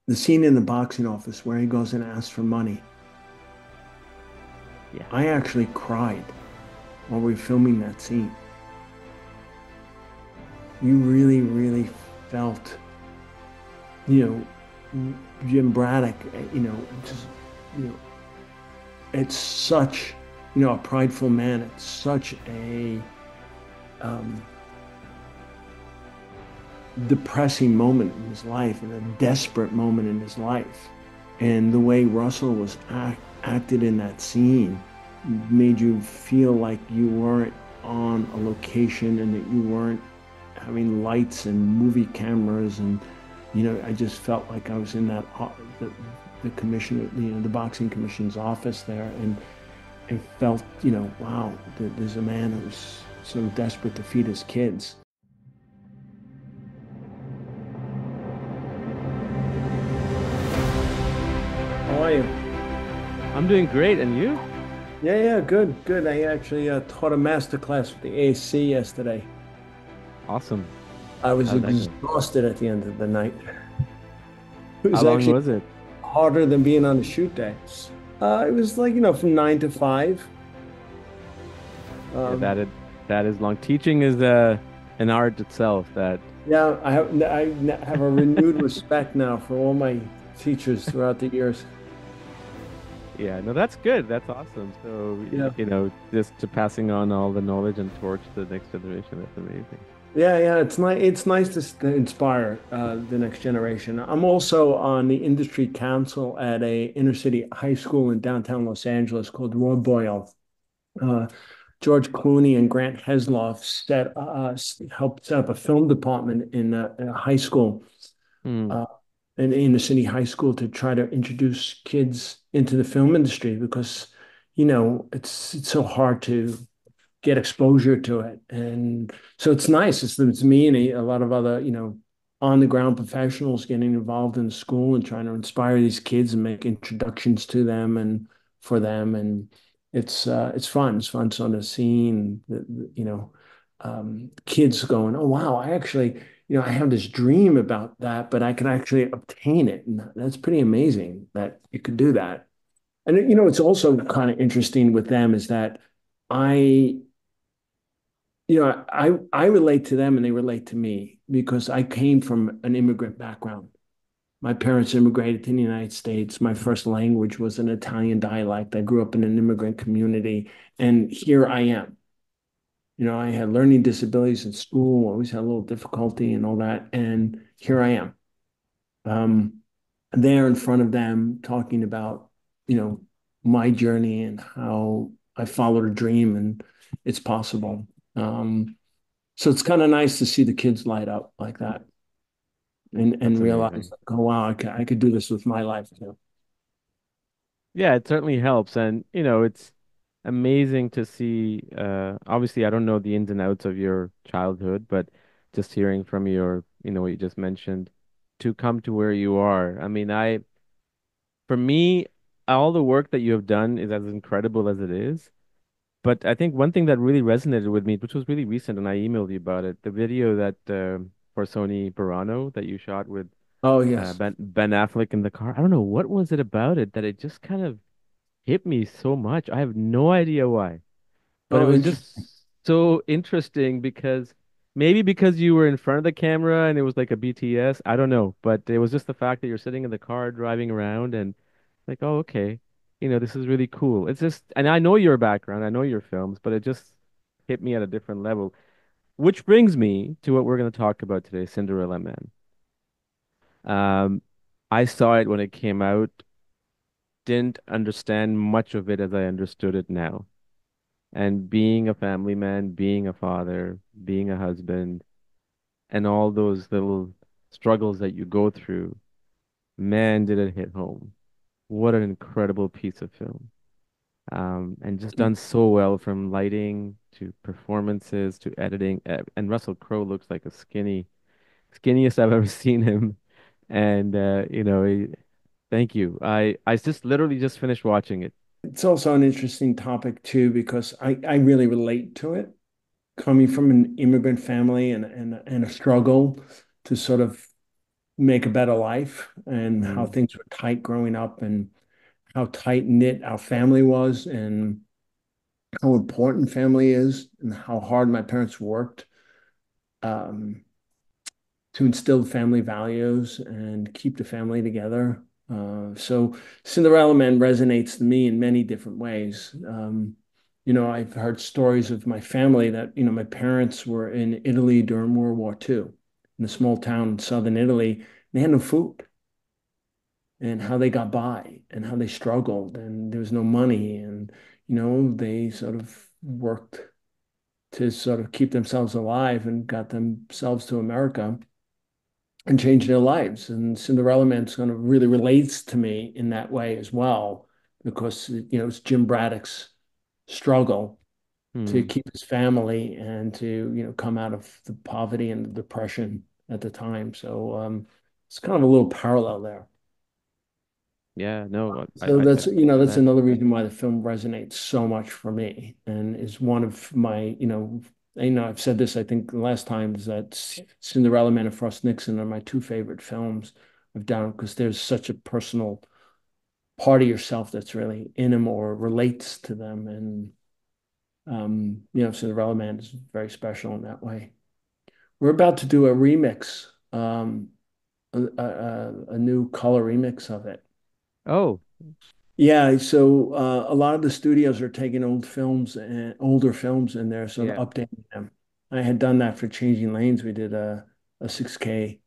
the scene in the boxing office where he goes and asks for money. Yeah. I actually cried while we were filming that scene. You really, really felt, you Jim Braddock, just, you know, it's such, a prideful man. It's such a um, depressing moment in his life and a desperate moment in his life. And the way Russell was acted in that scene made you feel like you weren't on a location and that you weren't having lights and movie cameras. And, I just felt like I was in the commission, the boxing commission's office there and felt, wow, there's a man who's so desperate to feed his kids. How are you? I'm doing great, and you? Yeah, yeah, good, good. I actually taught a master class with the AC yesterday. Awesome. I was How'd that go? exhausted at the end of the night. It How was long actually was it? harder than being on a shoot day. It was like, from 9 to 5. Yeah, Um, that is long. Teaching is an art itself. That yeah, I have a renewed respect now for all my teachers throughout the years. yeah, no, that's good. That's awesome. So, Yeah. just to passing on all the knowledge and torch to the next generation. That's amazing. Yeah, yeah, it's nice to inspire the next generation. I'm also on the industry council at a inner city high school in downtown Los Angeles called Roy Boyle. Uh, George Clooney and Grant Heslov helped set up a film department in a high school, Hmm. uh, an inner city high school, to try to introduce kids into the film industry because, it's so hard to get exposure to it. And so it's nice. It's me and a lot of other, on the ground professionals getting involved in school and trying to inspire these kids and make introductions to them and for them. And it's fun. It's fun sort of seeing kids going, oh wow, I actually, I have this dream about that, but I can actually obtain it. And that's pretty amazing that you could do that. And it's also kind of interesting with them is that I I relate to them and they relate to me because I came from an immigrant background. My parents immigrated to the United States. My first language was an Italian dialect. I grew up in an immigrant community, and here I am. I had learning disabilities in school, always had a little difficulty and all that, and here I am. Um, there in front of them talking about, you know, my journey and how I followed a dream and it's possible. So it's kind of nice to see the kids light up like that and That's realize, amazing. like, oh wow, I could do this with my life too. Yeah, it certainly helps, and it's amazing to see. Obviously, I don't know the ins and outs of your childhood, but just hearing from what you just mentioned, to come to where you are. I mean, for me, all the work that you have done is as incredible as it is. But I think one thing that really resonated with me, which was really recent, and I emailed you about it, the video that for Sony Burano that you shot with Oh yes. Ben Affleck in the car. I don't know what was it about it that it just kind of hit me so much. I have no idea why, but it Oh, was interesting. just so interesting because maybe because you were in front of the camera and it was like a BTS. I don't know, but it was just the fact that you're sitting in the car driving around and like, oh, okay, this is really cool. It's just, and I know your background, I know your films, but it just hit me at a different level. Which brings me to what we're going to talk about today, Cinderella Man. Um, I saw it when it came out, didn't understand much of it as I understood it now. And being a family man, being a father, being a husband, and all those little struggles that you go through, man, did it hit home. What an incredible piece of film. And just done so well from lighting to performances to editing. And Russell Crowe looks like skinniest I've ever seen him. And thank you. I just literally just finished watching it. It's also an interesting topic too because I really relate to it, coming from an immigrant family and a struggle to sort of make a better life and how Mm. things were tight growing up and how tight knit our family was and how important family is and how hard my parents worked um, to instill family values and keep the family together. So Cinderella Man resonates to me in many different ways. I've heard stories of my family that, my parents were in Italy during World War II in a small town in southern Italy. They had no food and how they got by and how they struggled and there was no money and, they sort of worked to sort of keep themselves alive and got themselves to America and change their lives. And Cinderella Man's going to really relates to me in that way as well, because it's Jim Braddock's struggle to Mm. keep his family and to come out of the poverty and the depression at the time. So it's kind of a little parallel there. Yeah, no, So I that's that's that another reason why the film resonates so much for me and is one of my I've said this I think the last time is that Cinderella Man and Frost Nixon are my two favorite films I've done because there's such a personal part of yourself that's really in them or relates to them and Cinderella Man is very special in that way. We're about to do a remix, a new color remix of it. oh, Yeah, so a lot of the studios are taking older films and they're sort of yeah. updating them. I had done that for Changing Lanes. We did a 6K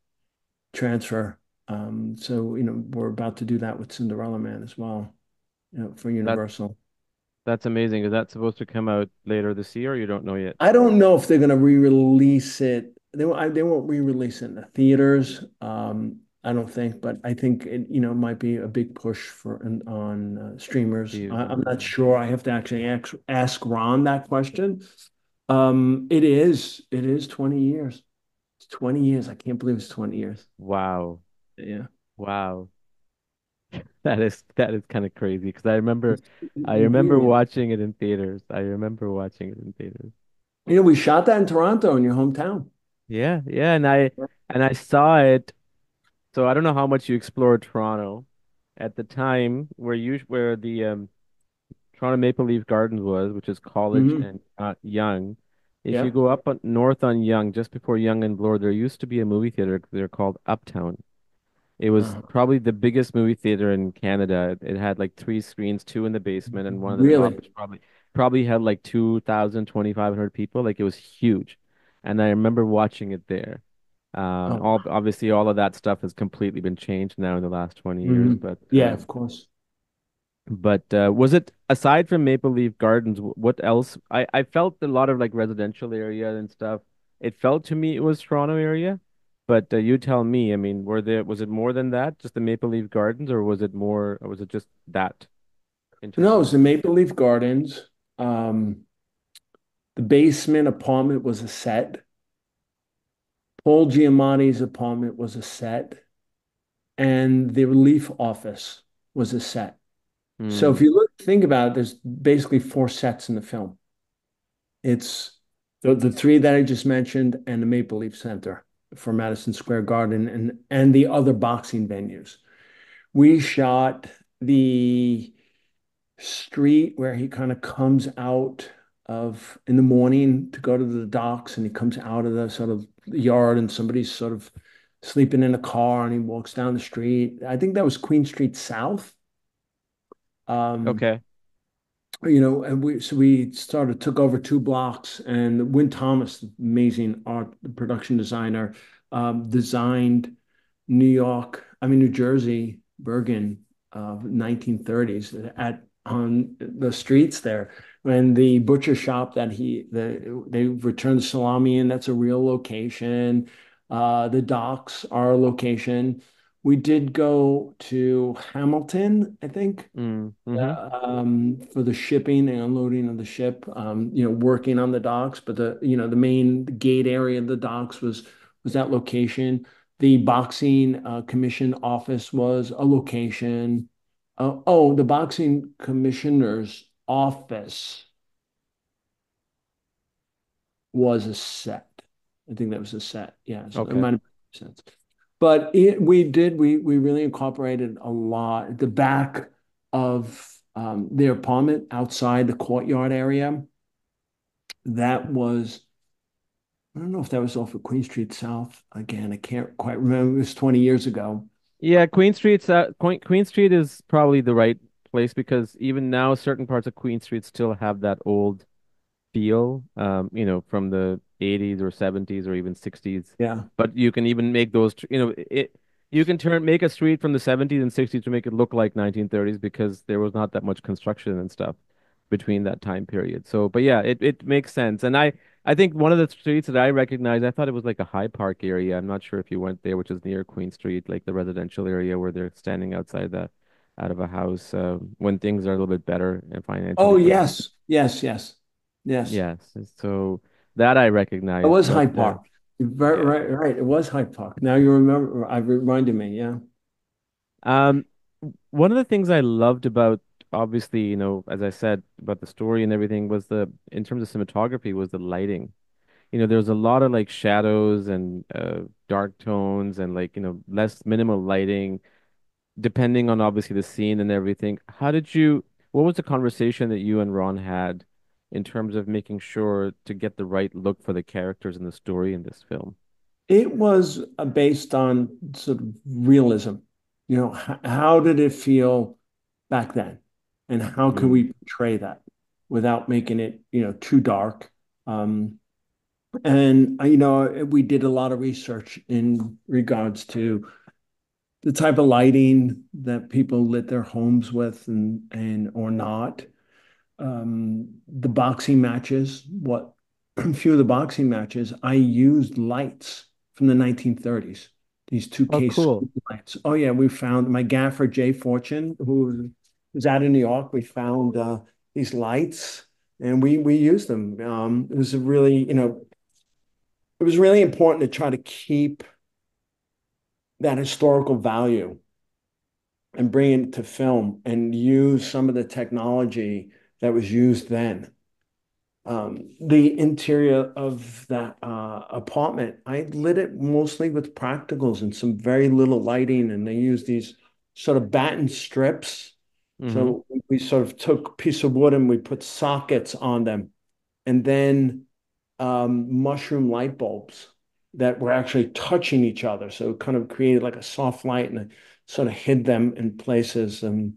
transfer. So we're about to do that with Cinderella Man as well, for That Universal. that's amazing. Is that supposed to come out later this year or you don't know yet? I don't know if they're going to re-release it. They won't re-release it in the theaters. I don't think, but I think it, might be a big push on streamers. I'm not Theaters. sure. I have to actually ask Ron that question. It is 20 years. It's 20 years. I can't believe it's 20 years. Wow. Yeah. Wow. That is kind of crazy because I remember Really. watching it in theaters. I remember watching it in theaters. We shot that in Toronto, in your hometown. Yeah, yeah, and I saw it. So I don't know how much you explored Toronto at the time where the Toronto Maple Leaf Gardens was, which is College Hmm. and Yonge. If you Yeah. go north on Yonge, just before Yonge and Bloor, there used to be a movie theater there called Uptown. It was Uh, probably the biggest movie theater in Canada. It had like three screens, two in the basement and one at the top, really? which probably had like 2,000, 2,500 people. Like it was huge. And I remember watching it there. Oh, All obviously all of that stuff has completely been changed now in the last 20 years, mhm. Yeah, of course. was it aside from Maple Leaf Gardens, what else? I felt a lot of like residential area and stuff. It felt to me it was Toronto area, but you tell me. I mean, was it more than that, just the Maple Leaf Gardens, or was it more, or was it just that in terms No, of? it's the Maple Leaf Gardens. The basement apartment was a set. Paul Giamatti's apartment was a set, and the relief office was a set. So if Hmm. you think about it, there's basically four sets in the film. It's the three that I just mentioned and the Maple Leaf Center for Madison Square Garden and the other boxing venues. We shot the street where he kind of comes out of in the morning to go to the docks and he comes out of the sort of yard and somebody's sort of sleeping in a car and he walks down the street. I think that was Queen Street South. Um, Okay. and we started took over two blocks and Win Thomas, amazing art production designer, designed New Jersey, Bergen, 1930s at on the streets there. And the butcher shop they returned the salami in, that's a real location. The docks are a location. We did go to Hamilton, I think, Mm-hmm. for the shipping and unloading of the ship, working on the docks. But the main gate area of the docks was that location. The boxing commission office was a location. The boxing commissioner's office was a set. I think that was a set. Yeah, so that Okay. might have made sense. But we really incorporated a lot. The back of their apartment outside the courtyard area, that was, I don't know if that was off of Queen Street South. Again, I can't quite remember. It was 20 years ago. Yeah, Queen Street is probably the right place because even now certain parts of Queen Street still have that old feel, from the 80s or 70s or even 60s. Yeah. But you can even make those, you can make a street from the 70s and 60s to make it look like 1930s because there was not that much construction and stuff between that time period. So, but yeah, it makes sense. And I think one of the streets that I recognize, I thought it was like a High Park area. I'm not sure if you went there, which is near Queen Street, like the residential area where they're standing outside out of a house when things are a little bit better and Oh, financially perhaps. yes. Yes, yes. Yes. Yes. So that I It recognized, was but Hyde Park. Right, yeah. right, right. It was Hyde Park. Now you remember, I reminded me. Yeah. Um, One of the things I loved about, obviously, as I said about the story and everything, was in terms of cinematography, was the lighting. There was a lot of like shadows and dark tones and like, less minimal lighting, depending on obviously the scene and everything. What was the conversation that you and Ron had in terms of making sure to get the right look for the characters and the story in this film? It was based on sort of realism. How did it feel back then? And how can Mm. we portray that without making it, too dark? Um, and, we did a lot of research in regards to the type of lighting that people lit their homes with and or not. The boxing matches, a few of the boxing matches, I used lights from the 1930s. These Oh, 2K cool. scoop lights. Oh yeah, we found my gaffer Jay Fortune, who was out in New York. We found these lights, and we used them. It was really important to try to keep that historical value and bring it to film and use some of the technology that was used then. The interior of that apartment, I lit it mostly with practicals and some very little lighting, and they used these sort of batten strips. Mm-hmm. So we sort of took a piece of wood and we put sockets on them, and then mushroom light bulbs that were actually touching each other. So it kind of created like a soft light, and it sort of hid them in places. And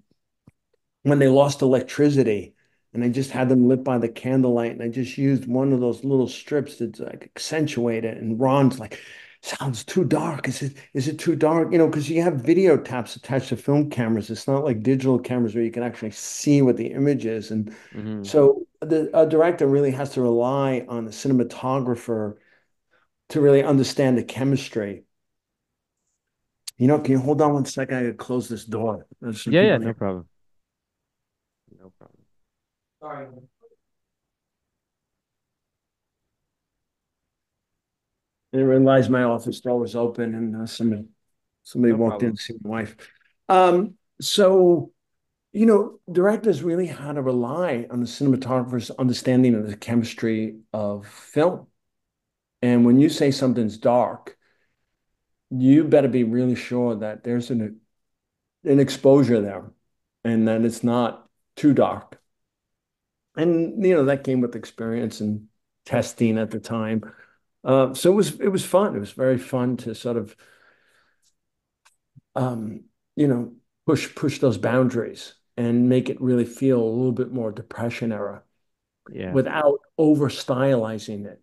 when they lost electricity, and I just had them lit by the candlelight, and I just used one of those little strips to like accentuate it. And Ron's like, sounds too dark. Is it too dark? Because you have video taps attached to film cameras. It's not like digital cameras where you can actually see what the image is. And Mm-hmm. so a director really has to rely on the cinematographer to really understand the chemistry. Can you hold on one second? I gotta close this door. There's some Yeah, yeah, people no here. problem. No problem. Sorry. I didn't realize my office door was open, and somebody No walked in problem. to see my wife. So, directors really had to rly on the cinematographer's understanding of the chemistry of film. And when you say something's dark, you better be really sure that there's an exposure there and that it's not too dark. And, that came with experience and testing at the time. So it was fun. It was very fun to sort of um, you know, push those boundaries and make it really feel a little bit more Depression era Yeah. without over stylizing it.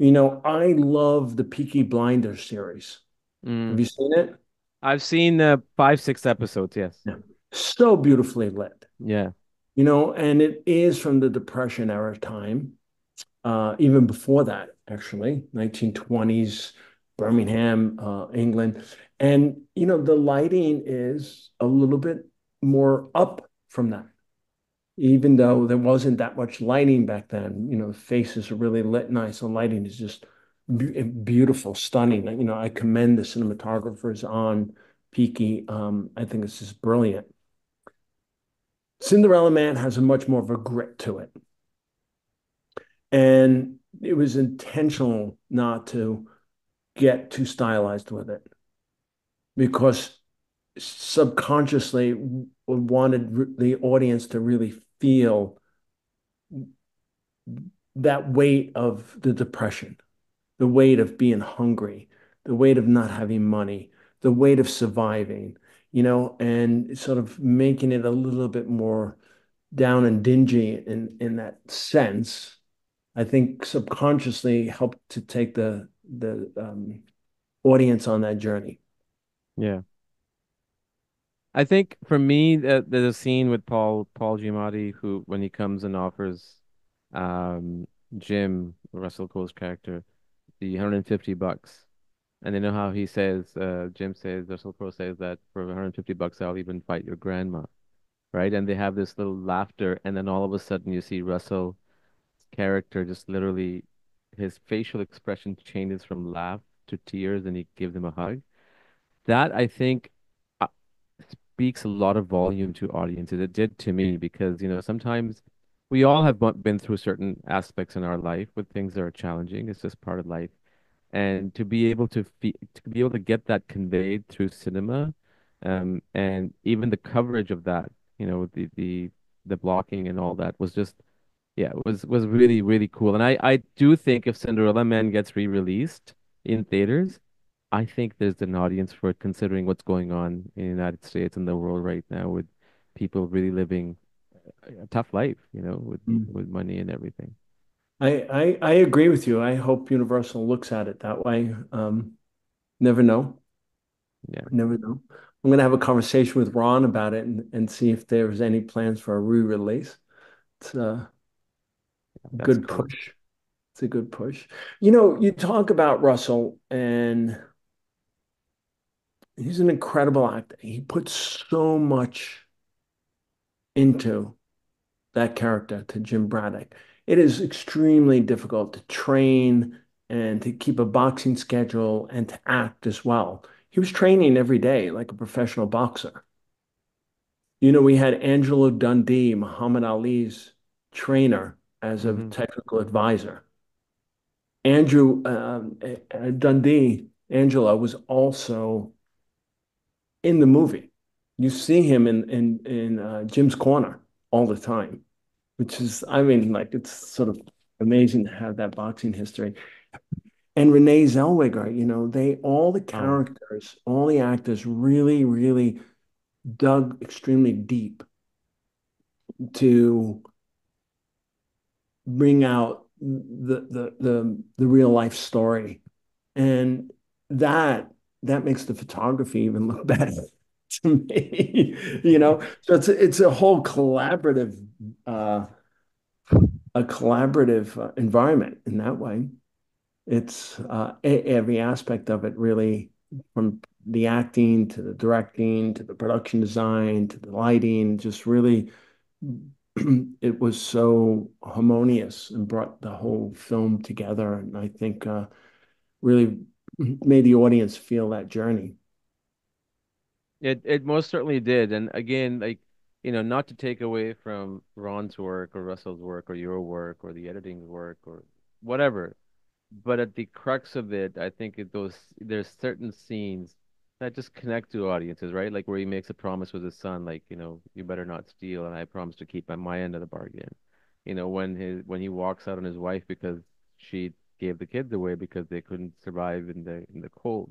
I love the Peaky Blinders series. Have Mm. you seen it? I've seen 5, 6 episodes, yes. Yeah. So beautifully lit. Yeah. And it is from the Depression era time, even before that, actually, 1920s, Birmingham, England. And, the lighting is a little bit more up from that, even though there wasn't that much lighting back then. The faces are really lit nice. The lighting is just beautiful, stunning. I commend the cinematographers on Peaky. I think it's just brilliant. Cinderella Man has a much more of a grit to it. And it was intentional not to get too stylized with it. because subconsciously wanted the audience to really feel that weight of the depression, the weight of being hungry, the weight of not having money, the weight of surviving, and sort of making it a little bit more down and dingy in that sense. I think subconsciously helped to take the audience on that journey. Yeah. I think for me, there's a scene with Paul Giamatti who, when he comes and offers um, Jim, Russell Crowe's character, the $150. And you know how he says, Jim says, Russell Crowe says that for $150, I'll even fight your grandma, right? And they have this little laughter, and then all of a sudden you see Russell's character just literally, his facial expression changes from laugh to tears, and he gives him a hug. That I think uh, speaks a lot of volume to audiences. It did to me because, sometimes we all have been through certain aspects in our life with things that are challenging. It's just part of life. And to be able to be able to get that conveyed through cinema, and even the coverage of that, the blocking and all that was just, yeah, it was really, really cool. And I do think if Cinderella Man gets re-released in theaters, I think there's an audience for it, considering what's going on in the United States and the world right now with people really living a tough life, with Mm. money and everything. I agree with you. I hope Universal looks at it that way. Never know. Yeah, Never know. I'm going to have a conversation with Ron about it and see if there's any plans for a re-release. It's a that's good cool. push. It's a good push. You talk about Russell, and he's an incredible actor. He puts so much into that character to Jim Braddock. It is extremely difficult to train and to keep a boxing schedule and to act as well. He was training every day like a professional boxer. We had Angelo Dundee, Muhammad Ali's trainer, as a Hmm. technical advisor. Andrew Dundee, Angelo was also in the movie. You see him in Jim's corner all the time, which is, I mean, like it's sort of amazing to have that boxing history. And Renee Zellweger, they all the Oh, characters, all the actors really, really dug extremely deep to bring out the real life story. And that that makes the photography even look better to me, So it's a whole uh, collaborative environment in that way. It's every aspect of it really, from the acting to the directing to the production design to the lighting, just really it was so harmonious and brought the whole film together. And I think really made the audience feel that journey. it most certainly did. And again, like, not to take away from Ron's work or Russell's work or your work or the editing work or whatever, but at the crux of it, I think there's certain scenes that just connect to audiences, right? Like where he makes a promise with his son, like, you better not steal, and I promise to keep my end of the bargain. When he walks out on his wife because she gave the kids away because they couldn't survive in the cold.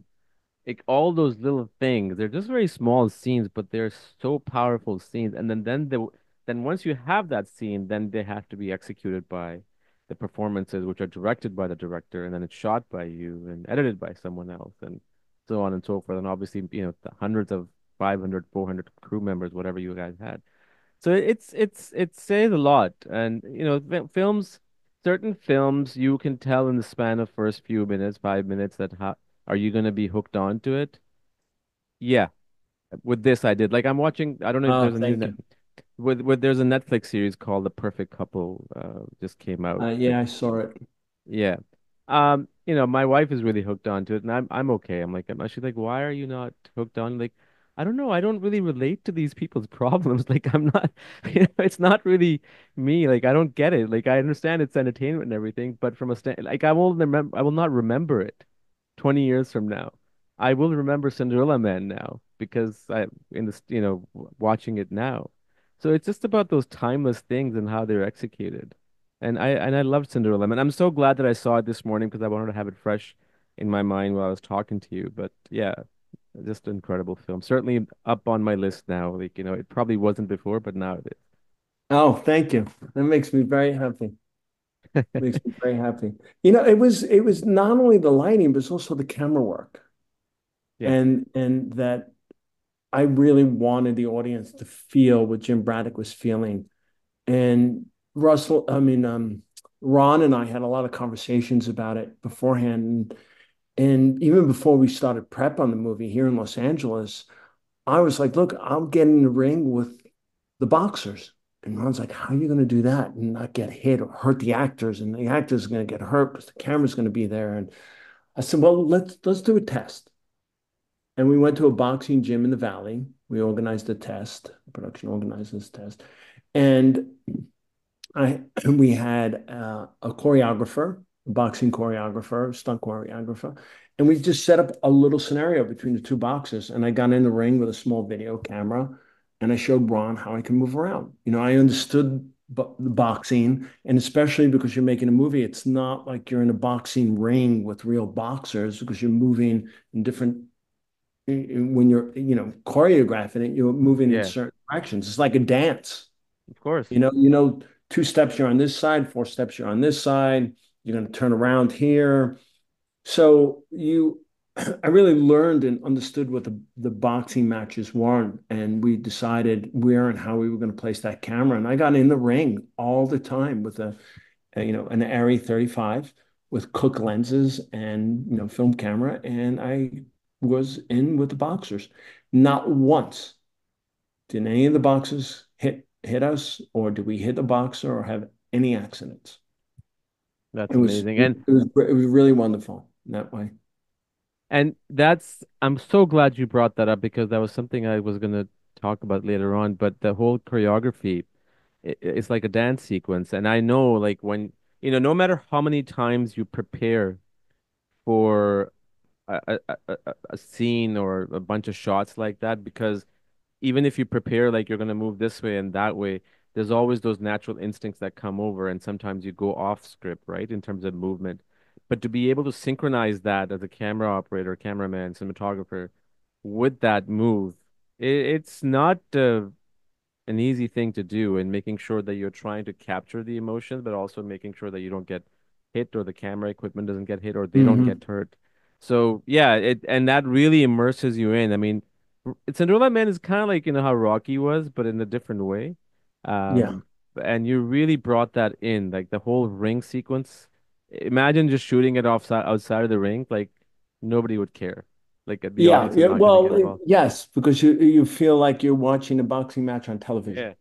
Like all those little things, they're just very small scenes, but they're so powerful scenes. And then once you have that scene, then they have to be executed by the performances, which are directed by the director, and then it's shot by you and edited by someone else, and so on and so forth. And obviously, the hundreds of 500, 400 crew members, whatever you guys had. So it says a lot. And films, certain films, you can tell in the span of first few minutes, 5 minutes, that how are you going to be hooked on to it? Yeah, with this I did. Like I'm watching. I don't know if Oh, there's a new thank net. you. There's a Netflix series called The Perfect Couple. Just came out. Yeah, I saw it. Yeah. My wife is really hooked onto it, and I'm okay. She's like, why are you not hooked on? Like, I don't know. I don't really relate to these people's problems. Like, I'm not, it's not really me. Like, I don't get it. Like, I understand it's entertainment and everything, but from a stand, like, I will not remember it 20 years from now. I will remember Cinderella Man now because I in this, watching it now. So it's just about those timeless things and how they're executed. And I loved Cinderella Man. I'm so glad that I saw it this morning because I wanted to have it fresh in my mind while I was talking to you. But yeah, just an incredible film. Certainly up on my list now. Like, it probably wasn't before, but now it Oh, thank you. That makes me very happy. is. Makes me very happy. It was not only the lighting, but it's also the camera work. Yeah, And that I really wanted the audience to feel what Jim Braddock was feeling. And Ron and I had a lot of conversations about it beforehand. And even before we started prep on the movie here in Los Angeles, I was like, look, I'll get in the ring with the boxers. And Ron's like, how are you going to do that and not get hit or hurt the actors? And the actors are going to get hurt because the camera's going to be there. And I said, well, let's do a test. And we went to a boxing gym in the Valley. We organized a test. The production organized this test. And I we had a choreographer, a boxing choreographer, stunt choreographer, and we just set up a little scenario between the two boxers. And I got in the ring with a small video camera, and I showed Ron how I can move around. I understood the boxing, and especially because you're making a movie, it's not like you're in a boxing ring with real boxers because you're moving in different. When you're, choreographing it, you're moving in yeah, certain directions. It's like a dance. of course. Two steps you're on this side, four steps you're on this side. You're going to turn around here. So I really learned and understood what the boxing matches were, and we decided where and how we were going to place that camera. And I got in the ring all the time with an Arri 35 with Cook lenses and film camera, and I was in with the boxers. Not once did any of the boxes hit us, or did we hit the boxer or have any accidents? It That's was amazing. it And was it was really wonderful in that way. and that's I'm so glad you brought that up because that was something I was gonna talk about later on. But the whole choreography, it's like a dance sequence. And I know like when, no matter how many times you prepare for a scene or a bunch of shots like that, because even if you prepare like you're going to move this way and that way, there's always those natural instincts that come over, and sometimes you go off script, right, in terms of movement. But to be able to synchronize that as a camera operator, cameraman, cinematographer with that move, it's not an easy thing to do, and making sure that you're trying to capture the emotions, but also making sure that you don't get hit or the camera equipment doesn't get hit or they don't Hmm. get hurt. So yeah, and that really immerses you in. I mean, Cinderella Man is kind of like how Rocky was, but in a different way. Yeah, Um, and you really brought that in, like the whole ring sequence. Imagine just shooting it outside of the ring, like nobody would care. Like the yeah, audience is yeah. not going to get Well, involved. yes, because you feel like you're watching a boxing match on television. Yeah,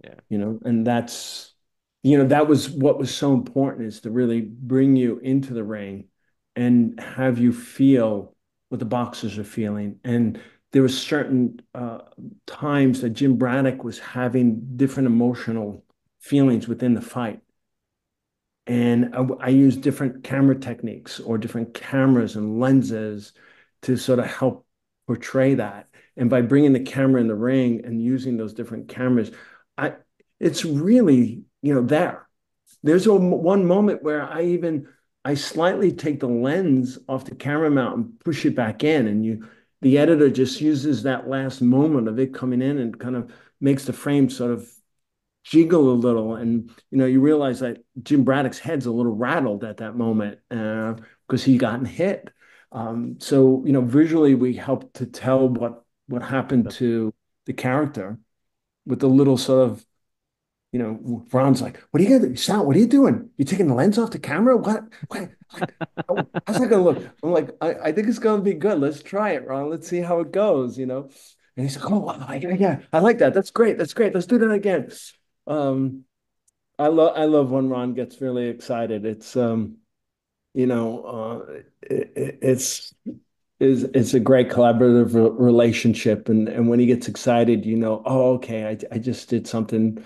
yeah, And that was what was so important, is to really bring you into the ring and have you feel what the boxers are feeling. And there were certain times that Jim Braddock was having different emotional feelings within the fight. And I use different camera techniques or different cameras and lenses to sort of help portray that. And by bringing the camera in the ring and using those different cameras, I it's really, there. There's one moment where I slightly take the lens off the camera mount and push it back in, and the editor just uses that last moment of it coming in and kind of makes the frame sort of jiggle a little. And you realize that Jim Braddock's head's a little rattled at that moment because he gotten hit. So visually we helped to tell what happened that's to the character with the little sort of, Ron's like, what are you gonna do? Sal, what are you doing? You taking the lens off the camera? What? How's that gonna look? I'm like, I think it's gonna be good. Let's try it, Ron. Let's see how it goes. And he's like, oh, wow, yeah, yeah, I like that. That's great. That's great. Let's do that again. Um, I love when Ron gets really excited. You know, it's a great collaborative relationship, and when he gets excited, oh, okay, I just did something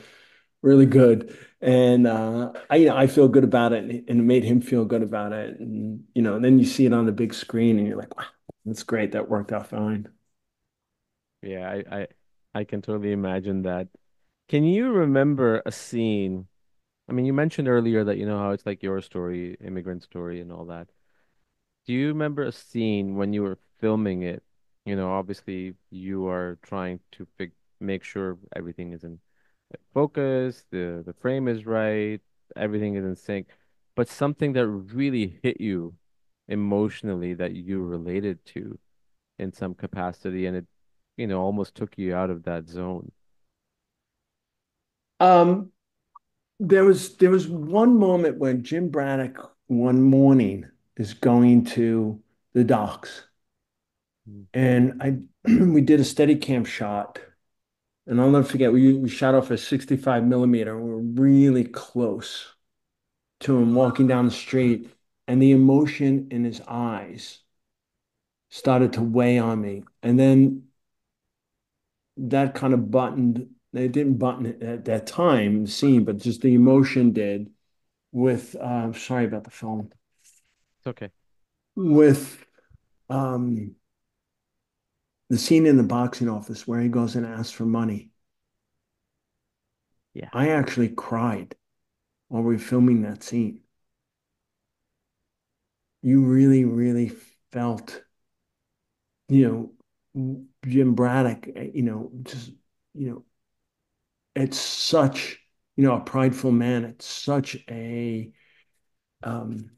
really good, and I feel good about it, and it made him feel good about it, and then you see it on the big screen, and you're like, wow. It's great. That worked out fine. Yeah, I can totally imagine that. Can you remember a scene? I mean, you mentioned earlier that you know how it's like your story, immigrant story, and all that. Do you remember a scene when you were filming it? You know, obviously you are trying to make sure everything is in focus, the frame is right, everything is in sync, but something that really hit you emotionally that you related to in some capacity, and it, you know, almost took you out of that zone. Um, there was one moment when Jim Braddock one morning is going to the docks, Mm. and I we did a steady cam shot, and I'll never forget we shot off a 65 millimeter. We were really close to him walking down the street, and the emotion in his eyes started to weigh on me. And then that kind of buttoned, it didn't button it at that time, the scene, but just the emotion did with, sorry about the phone, It's okay. with um, the scene in the boxing office where he goes and asks for money. Yeah. I actually cried while we were filming that scene. You really, really felt, Jim Braddock, just, you know, it's such, a prideful man. It's such a um,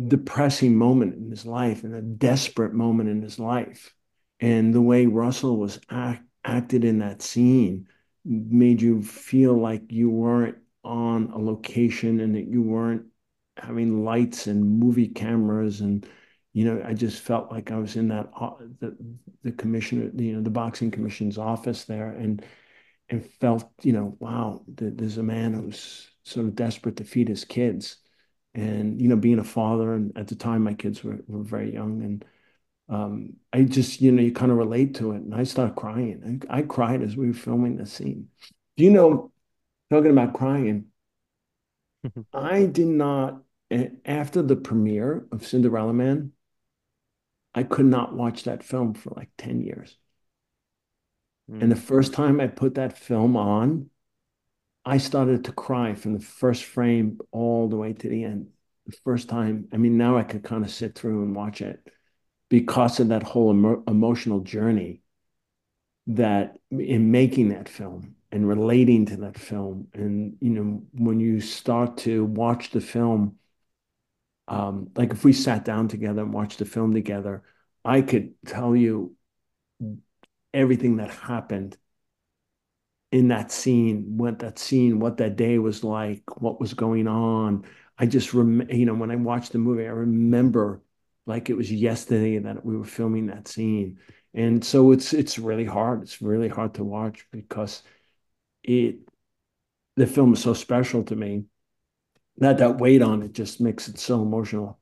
depressing moment in his life and a desperate moment in his life. And the way Russell was acted in that scene made you feel like you weren't on a location and that you weren't having lights and movie cameras. And, I just felt like I was in that, the commissioner, the boxing commission's office there. And felt, wow, there's a man who's sort of desperate to feed his kids. And, being a father, and at the time my kids were very young. And I just, you kind of relate to it. And I started crying. I cried as we were filming the scene. Do you know, talking about crying, I did not, after the premiere of Cinderella Man, I could not watch that film for like 10 years. And the Mm. first time I put that film on, I started to cry from the first frame all the way to the end. The first time, I mean, now I could kind of sit through and watch it because of that whole emotional journey that in making that film and relating to that film. And, when you start to watch the film, like if we sat down together and watched the film together, I could tell you everything that happened in that scene, what that day was like, what was going on. I just when I watched the movie, I remember like it was yesterday that we were filming that scene. And so it's really hard. It's really hard to watch because it the film is so special to me that weight on it just makes it so emotional.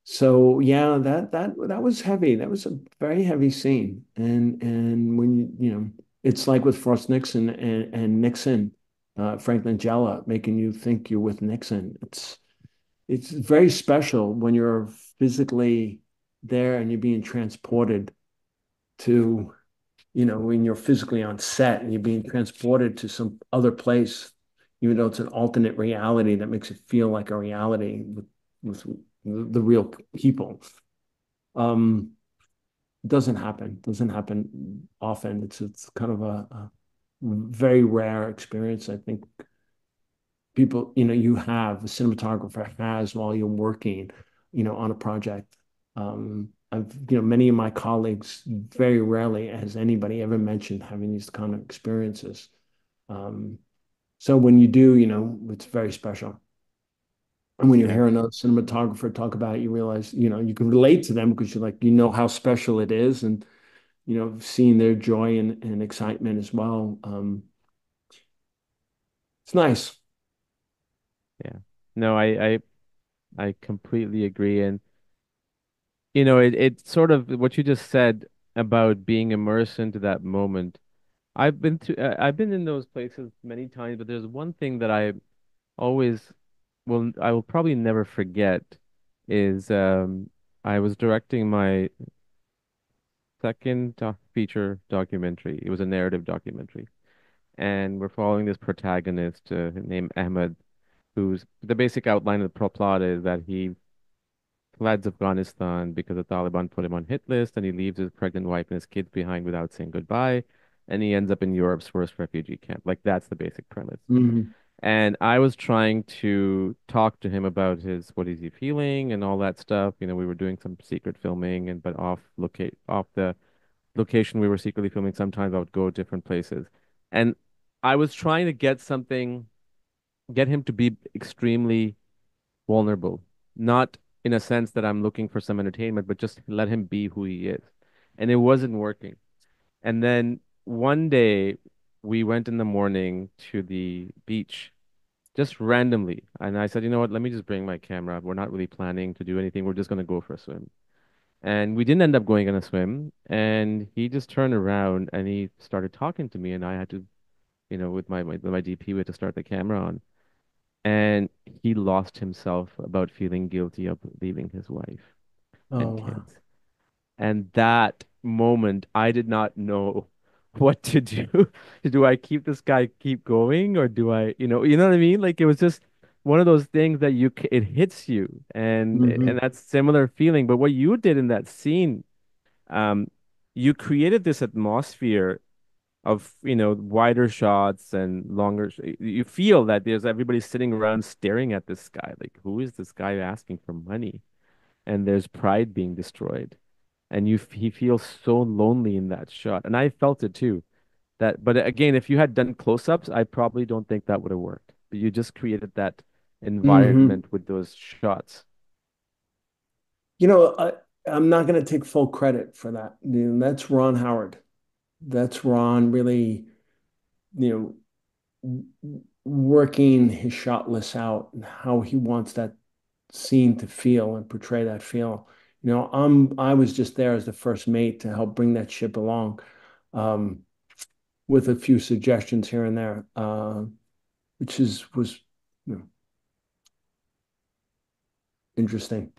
So yeah, that was heavy. That was a very heavy scene. And when it's like with Frost Nixon and Nixon, Franklin Jella, making you think you're with Nixon. It's very special when you're physically there and you're being transported to, when you're physically on set and you're being transported to some other place, even though it's an alternate reality that makes it feel like a reality with the real people. Um, doesn't happen often. It's kind of a very rare experience. I think people, you have a cinematographer has while you're working, on a project. Many of my colleagues very rarely has anybody ever mentioned having these kind of experiences. Um, so when you do, it's very special. And when you Yeah. hear another cinematographer talk about it, you realize, you can relate to them because you're like, how special it is. And, seeing their joy and excitement as well. It's nice. Yeah. No, I completely agree. And you know, it sort of what you just said about being immersed into that moment. I've been in those places many times, but there's one thing that always I will probably never forget is I was directing my second feature documentary. It was a narrative documentary, and we're following this protagonist named Ahmed, who's the basic outline of the plot is that he fled Afghanistan because the Taliban put him on hit list, and he leaves his pregnant wife and his kids behind without saying goodbye, and he ends up in Europe's first refugee camp. Like that's the basic premise. Hmm. And I was trying to talk to him about his what is he feeling and all that stuff. You know, we were doing some secret filming and but off the location we were secretly filming. Sometimes I would go different places. And I was trying to get him to be extremely vulnerable, not in a sense that I'm looking for some entertainment, but just let him be who he is. And it wasn't working. And then one day we went in the morning to the beach just randomly. And I said, you know what, let me just bring my camera. We're not really planning to do anything. We're just going to go for a swim. And we didn't end up going on a swim. And he just turned around and he started talking to me. And I had to, with my DP, we had to start the camera on. And he lost himself about feeling guilty of leaving his wife Oh, and wow. kids. And that moment, I did not know what to do. Do I keep this guy keep going or do I, you know what I mean? Like it was just one of those things that it hits you and Hmm. that's similar feeling. But what you did in that scene, um, you created this atmosphere of, wider shots and longer. You feel that there's everybody sitting around staring at this guy. Like, who is this guy asking for money? And there's pride being destroyed and he feels so lonely in that shot. And I felt it too. But again, if you had done close-ups, I probably don't think that would have worked. But you just created that Hmm. environment with those shots. You know, I'm not going to take full credit for that. That's Ron Howard. That's Ron really, you working his shot list out and how he wants that scene to feel and portray that feel. I was just there as the first mate to help bring that ship along, um, with a few suggestions here and there, which is was you know, interesting,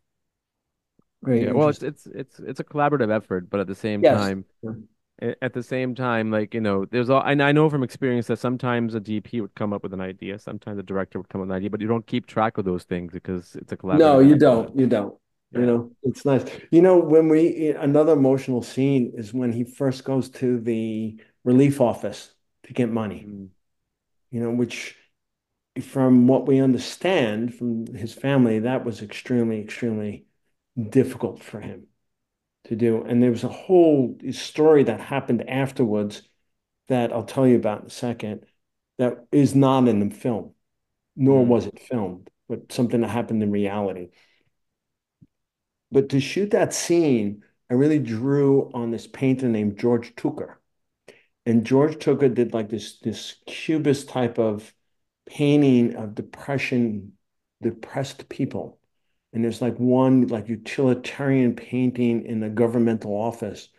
very Yeah, well, it's interesting. it's it's it's a collaborative effort, but Yes. at the same time, like, there's all, and I know from experience that sometimes a DP would come up with an idea, sometimes a director would come up with an idea, but you don't keep track of those things because it's a No, collaborative you effort. don't. You don't. Yeah. It's nice. When another emotional scene is when he first goes to the relief office to get money, Mm, which from what we understand from his family, that was extremely, extremely difficult for him to do. And there was a whole story that happened afterwards that I'll tell you about in a second that is not in the film, nor mm, was it filmed, but something that happened in reality. But to shoot that scene, I really drew on this painter named George Tucker. And George Tucker did like this cubist type of painting of depressed people. And there's like one like utilitarian painting in a governmental office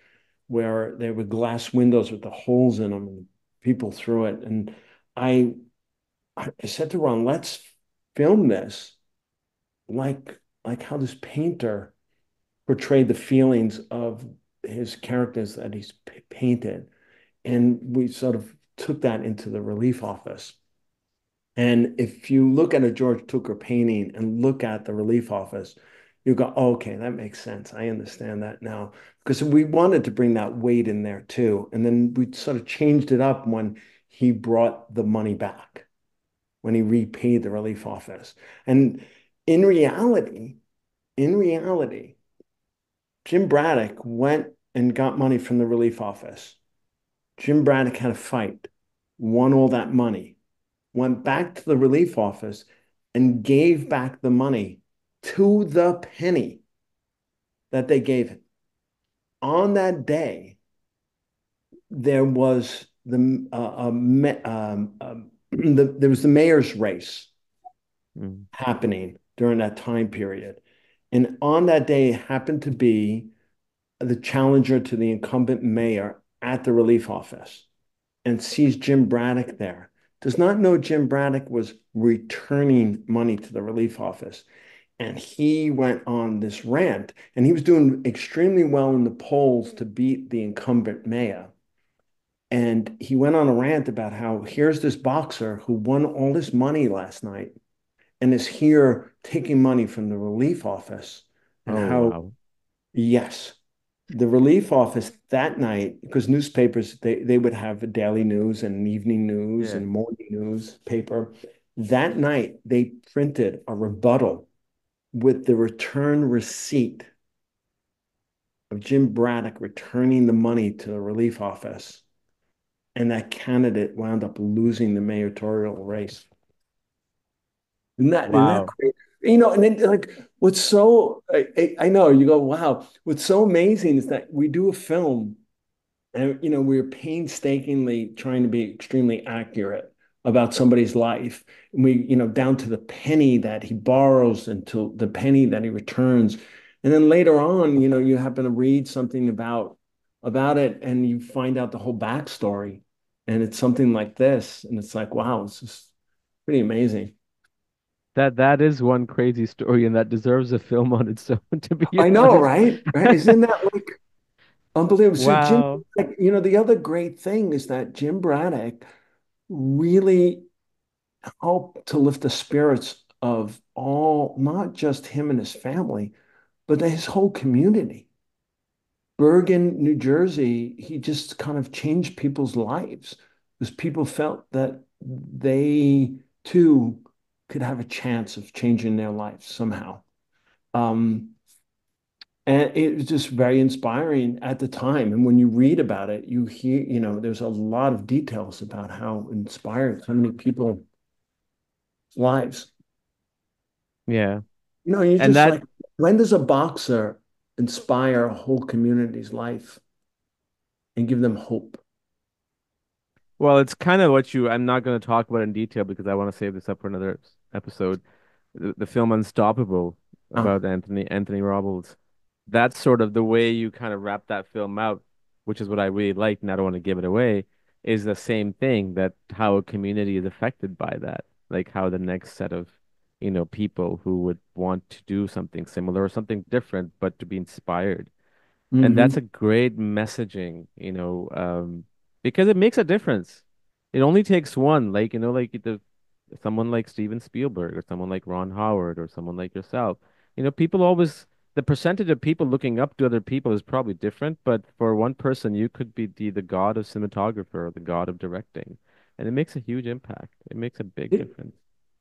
where there were glass windows with the holes in them and people through it. And I I said to Ron, let's film this like how this painter portrayed the feelings of his characters that he's painted. And we sort of took that into the relief office. And if you look at a George Tucker painting and look at the relief office, you go, oh, okay, that makes sense. I understand that now. Because we wanted to bring that weight in there too. And then we sort of changed it up when he brought the money back, when he repaid the relief office. And in reality, in reality, Jim Braddock went and got money from the relief office. Jim Braddock had a fight, won all that money, went back to the relief office and gave back the money to the penny that they gave him. On that day, there was there was the mayor's race mm, happening during that time period. And on that day happened to be the challenger to the incumbent mayor at the relief office and sees Jim Braddock there. Does not know Jim Braddock was returning money to the relief office. and he went on this rant, and he was doing extremely well in the polls to beat the incumbent mayor. And he went on a rant about how here's this boxer who won all this money last night and is here taking money from the relief office, and Oh, how, wow. yes, the relief office that night, because newspapers, they would have a daily news and an evening news Yeah. and morning news paper. That night, they printed a rebuttal with the return receipt of Jim Braddock returning the money to the relief office. And that candidate wound up losing the mayoral race. Isn't that Wow. crazy? And then like what's so I know you go, wow, what's so amazing is that we do a film and we're painstakingly trying to be extremely accurate about somebody's life. And we, down to the penny that he borrows until the penny that he returns. And then later on, you happen to read something about it and you find out the whole backstory. And it's something like this. And it's like, wow, it's just pretty amazing. That is one crazy story, and that deserves a film on its own, to be I know, honest. right? Right? Isn't that like unbelievable? So Jim, Wow. like, the other great thing is that Jim Braddock really helped to lift the spirits of all, not just him and his family, but his whole community. Bergen, New Jersey, he just kind of changed people's lives because people felt that they too could have a chance of changing their lives somehow. Um, And it was just very inspiring at the time. And when you read about it, you hear, there's a lot of details about how inspired so many people's lives. Yeah. You're And just that, like, when does a boxer inspire a whole community's life and give them hope? well, it's kind of what I'm not going to talk about in detail because I want to save this up for another episode. The film Unstoppable Ah, about Anthony Robles. That's sort of the way you kind of wrap that film out, which is what I really liked, and I don't want to give it away, is the same thing, that how a community is affected by that. Like how the next set of, people who would want to do something similar or something different, but to be inspired. And that's hmm. a great messaging, because it makes a difference. It only takes one, like, like someone like Steven Spielberg or someone like Ron Howard or someone like yourself. People always, the percentage of people looking up to other people is probably different, but for one person, you could be the god of cinematographer or the god of directing. And it makes a huge impact. It makes a big It difference.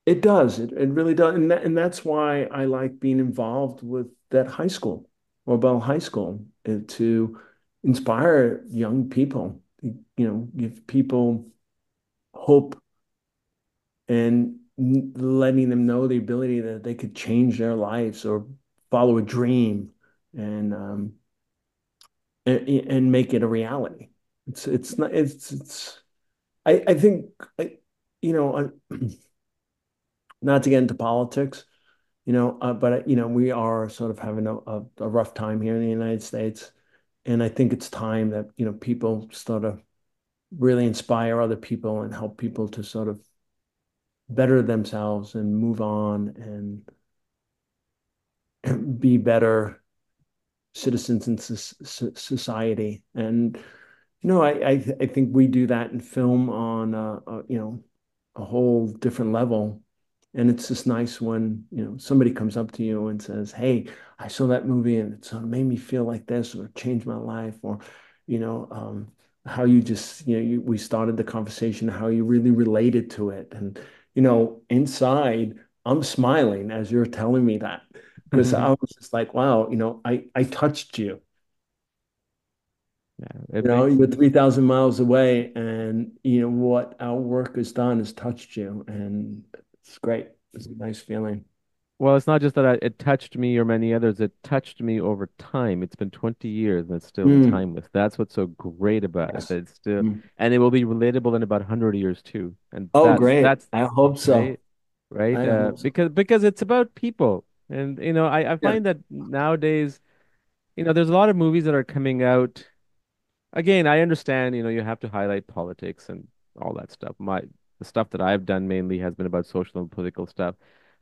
it does. It really does. And that's why I like being involved with that high school, Bell High School, to inspire young people, give people hope and letting them know the ability that they could change their lives or follow a dream and and make it a reality. It's not it's I think you know not to get into politics, but we are sort of having a rough time here in the United States, and I think it's time that people sort of really inspire other people and help people to sort of better themselves and move on and be better citizens in society. And I think we do that in film on a whole different level. And it's just nice when somebody comes up to you and says, "Hey, I saw that movie and it sort of made me feel like this, or changed my life," or you know um, how you just we started the conversation, how you really related to it, and inside I'm smiling as you're telling me that because I was just like, "Wow, I touched you." Yeah, it makes You're 3,000 miles away, and what our work has done has touched you, and it's great. It's a nice feeling. Well, it's not just that it touched me or many others, it touched me over time. It's been 20 years and it's still Mm, timeless. That's what's so great about it. yes. That it's still, Mm. and it will be relatable in about 100 years too. And Oh, that's great. that's I hope so. right, right. I hope so. Because it's about people. And I Yeah. find that nowadays, there's a lot of movies that are coming out. Again, I understand, you have to highlight politics and all that stuff. The stuff that I've done mainly has been about social and political stuff.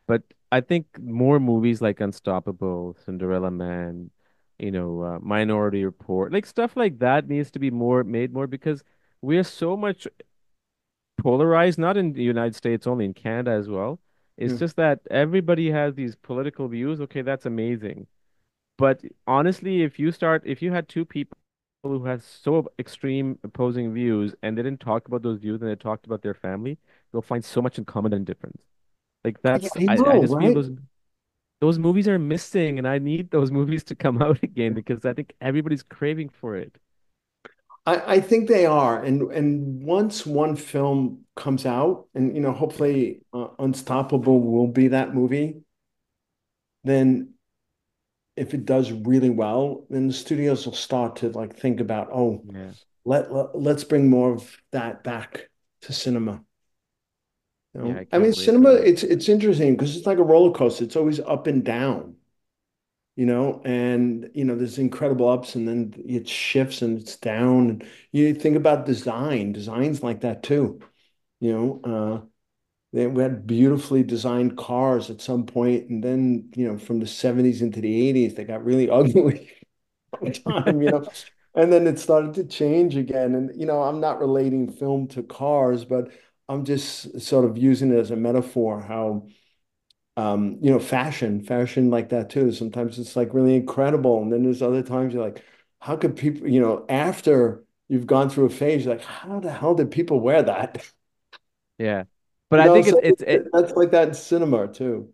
But I think more movies like Unstoppable, Cinderella Man, Minority Report, like stuff like that needs to be more made more because we're so much polarized, not in the United States, only in Canada as well. It's Yeah. just that everybody has these political views. Okay, that's amazing. But honestly, if you had two people who had so extreme opposing views and they didn't talk about those views and they talked about their family, you'll find so much in common and difference. Like that's, I I know, just feel right? those movies are missing, and I need those movies to come out again because I think everybody's craving for it. I think they are, and once one film comes out, and Yeah. hopefully Unstoppable will be that movie, then if it does really well, then the studios will start to like think about, oh, Yeah. let's bring more of that back to cinema. Yeah, I I mean, can't wait for cinema, that. it's interesting because it's like a roller coaster. It's always up and down, and there's incredible ups and then it shifts and it's down. And you think about design's like that too. You know, we had beautifully designed cars at some point, and then from the 70s into the 80s, they got really ugly over time. And then it started to change again. And I'm not relating film to cars, but I'm just sort of using it as a metaphor how fashion like that too. Sometimes it's like really incredible. And then there's other times you're like, how could people, after you've gone through a phase, you're like, how the hell did people wear that? Yeah. But I think So it that's like that in cinema too.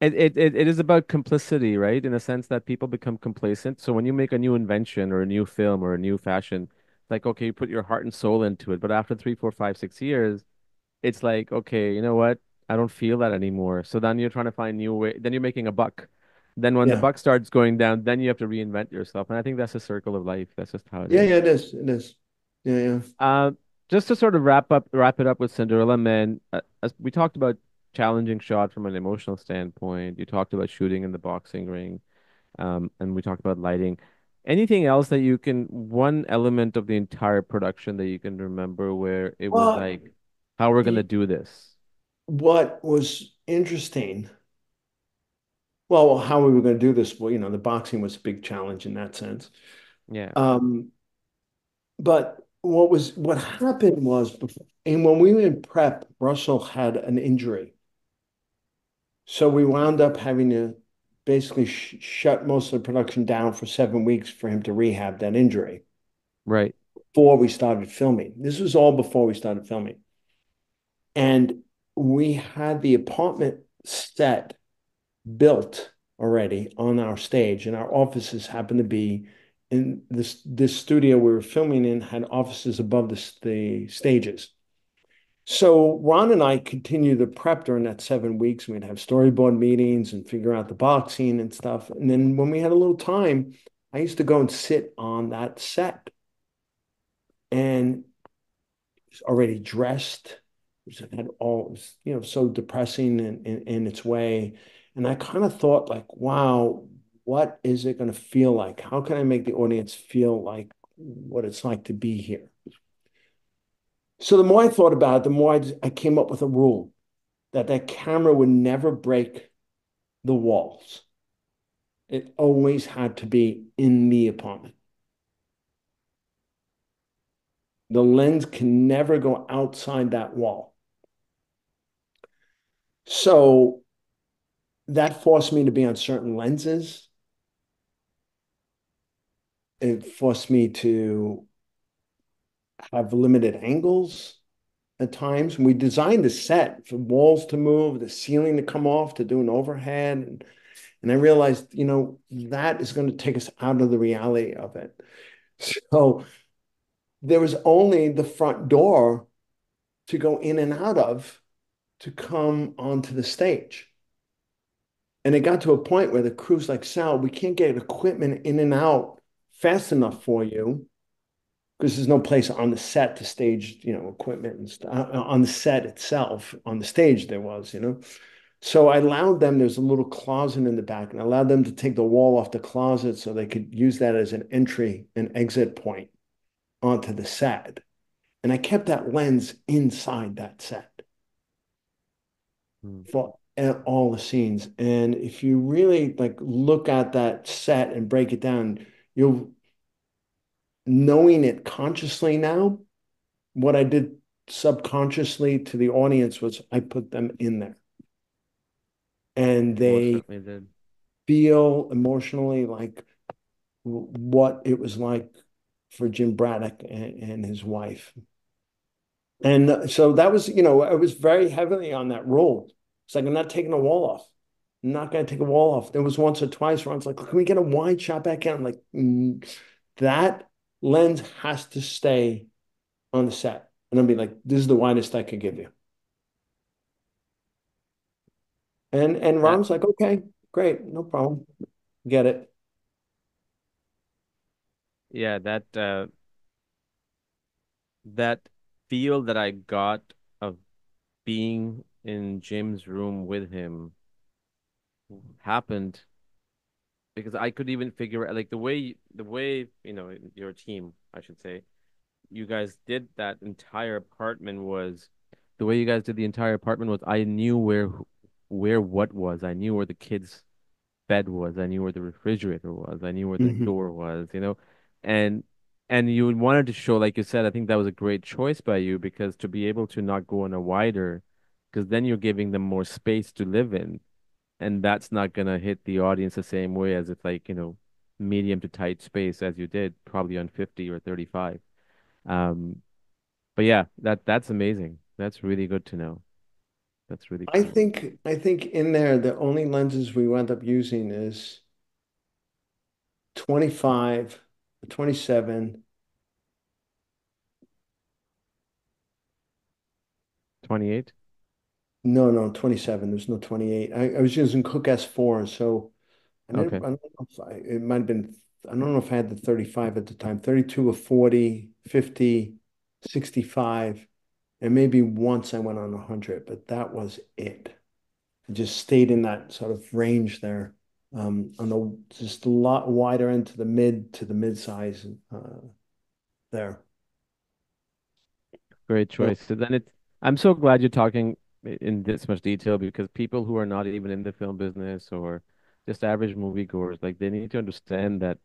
it is about complicity, right? In a sense that people become complacent. So when you make a new invention or a new film or a new fashion, like okay, you put your heart and soul into it, but after 3, 4, 5, 6 years, it's like, okay, you know what? I don't feel that anymore. So then you're trying to find new way. Then you're making a buck. Then when the Yeah. buck starts going down, then you have to reinvent yourself. And I think that's a circle of life. That's just how it Yeah, is. yeah, it is. It is. Yeah, yeah. Uh, just to sort of wrap it up with Cinderella Man, as we talked about challenging shot from an emotional standpoint. You talked about shooting in the boxing ring, and we talked about lighting. Anything else that you can, one element of the entire production that you can remember where it was Well, like, how we're gonna y- do this? what was interesting, well, how we were going to do this, well, the boxing was a big challenge in that sense. Yeah, Um, but what happened was, and when we were in prep, Russell had an injury. So we wound up having to basically shut most of the production down for 7 weeks for him to rehab that injury right. before we started filming. This was all before we started filming. And we had the apartment set built already on our stage, and our offices happened to be in this studio we were filming in had offices above the stages. So Ron and I continued to prep during that 7 weeks. We'd have storyboard meetings and figure out the boxing and stuff. And then when we had a little time, I used to go and sit on that set and already dressed, which had all, so depressing in its way. And I kind of thought like, wow, what is it going to feel like? How can I make the audience feel like what it's like to be here? So the more I thought about it, the more I came up with a rule that camera would never break the walls. It always had to be in the apartment. The lens can never go outside that wall. So that forced me to be on certain lenses. It forced me to have limited angles at times. We designed the set for walls to move, the ceiling to come off, to do an overhead. And I realized, that is going to take us out of the reality of it. So there was only the front door to go in and out of to come onto the stage. And it got to a point where the crew's like, Sal, we can't get equipment in and out fast enough for you because there's no place on the set to stage, equipment and stuff on the set itself. On the stage, there was. So I allowed them, there's a little closet in the back, and I allowed them to take the wall off the closet so they could use that as an entry and exit point onto the set. And I kept that lens inside that set Hmm. all the scenes. And if you really like look at that set and break it down, you'll knowing it consciously now, what I did subconsciously to the audience was I put them in there and You most they certainly did. feel emotionally like what it was like for Jim Braddock and his wife. And so that was, I was very heavily on that role. It's like, I'm not taking a wall off. I'm not going to take a wall off. There was once or twice where I was like, can we get a wide shot back in? I'm like, that lens has to stay on the set. And I'll be like, this is the widest I could give you. And That Ron's like, okay, great, no problem. Get it. yeah, that feel that I got of being in Jim's room with him happened because I could even figure out like the way your team, I should say, you guys did that entire apartment was the way you guys did the entire apartment was I knew where what was. I knew where the kids' bed was. I knew where the refrigerator was. I knew where the Mhm. door was, and you wanted to show, like you said, I think that was a great choice by you because to be able to not go on a wider, because then you're giving them more space to live in, and that's not gonna hit the audience the same way as if like, medium to tight space as you did, probably on 50 or 35. Um, but yeah, that's amazing. That's really good to know. That's really I cool. think I think in there the only lenses we wound up using is 25, 27. 28? No, no, 27. There's no 28. I was using Cook S4, so Okay. I don't know if it might have been, I don't know if I had the 35 at the time, 32 or 40, 50, 65, and maybe once I went on 100, but that was it. I just stayed in that sort of range there, on the just a lot wider end to the mid size there. Great So, choice. So then I'm so glad you're talking in this much detail because people who are not even in the film business or just average moviegoers, like they need to understand that,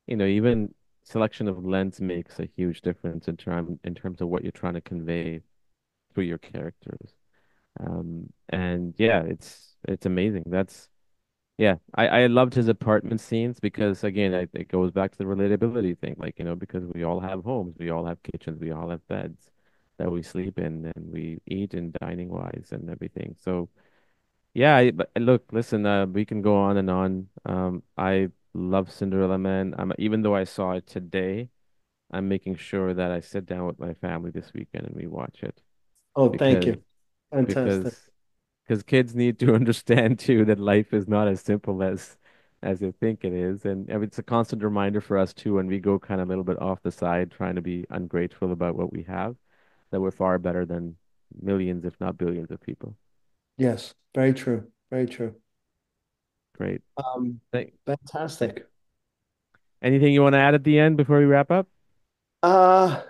even selection of lens makes a huge difference in terms of what you're trying to convey through your characters. And yeah, it's amazing. Yeah, I loved his apartment scenes because again, it goes back to the relatability thing. Like, because we all have homes, we all have kitchens, we all have beds that we sleep in and we eat in dining wise and everything. So yeah, but look, listen, we can go on and on. I love Cinderella Man. Even though I saw it today, I'm making sure that I sit down with my family this weekend and we watch it oh, thank because you. Fantastic. because because kids need to understand too that life is not as simple as they think it is, and it's a constant reminder for us too when we go kind of a little bit off the side, trying to be ungrateful about what we have, that we're far better than millions, if not billions, of people. Yes, very true. Very true. Great. Thank, th- Fantastic. Anything you want to add at the end before we wrap up? Uh,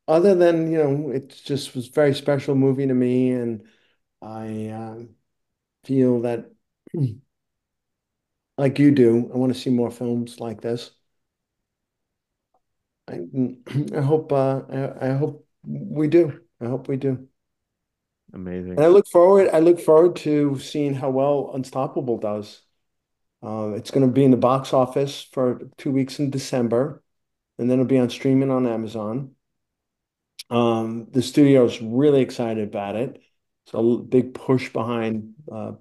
Other than, it just was a very special movie to me, and I feel that, like you do, I want to see more films like this. I, I hope we do. I hope we do. And Amazing. I look forward to seeing how well Unstoppable does. It's going to be in the box office for 2 weeks in December, and then it'll be on streaming on Amazon. The studio's really excited about it. So a big push behind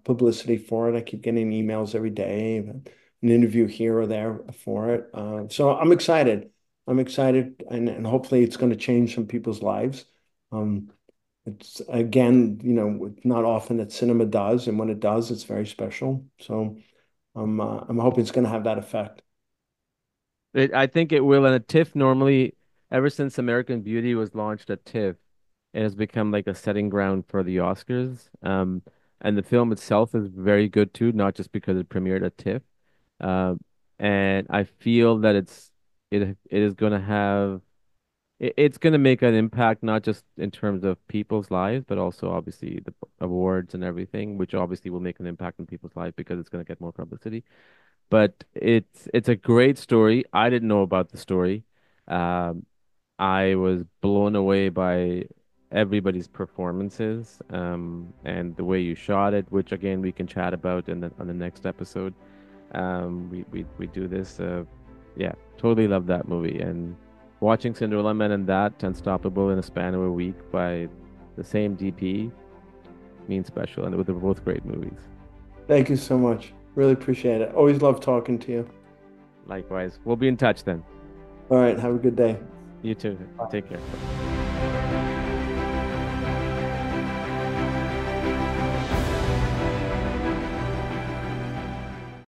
publicity for it. I keep getting emails every day, an interview here or there for it. So I'm excited. I'm excited, and hopefully it's going to change some people's lives. Um, it's again, not often that cinema does, and when it does, it's very special. So I'm hoping it's going to have that effect. I think it will. And a TIFF normally, ever since American Beauty was launched at TIFF, it has become like a setting ground for the Oscars. And the film itself is very good too, not just because it premiered at TIFF. Uh, and I feel that it is going to have it's going to make an impact not just in terms of people's lives, but also obviously the awards and everything, which obviously will make an impact in people's lives because it's going to get more publicity. But it's a great story. I didn't know about the story. Um, I was blown away by everybody's performances, and the way you shot it, which again we can chat about in on the next episode. We do this. Yeah, totally love that movie. And watching Cinderella Man and that Unstoppable in a span of a week by the same DP means special, and they're both great movies. Thank you so much. Really appreciate it. Always love talking to you. Likewise, we'll be in touch then. All right. Have a good day. You too. Take care.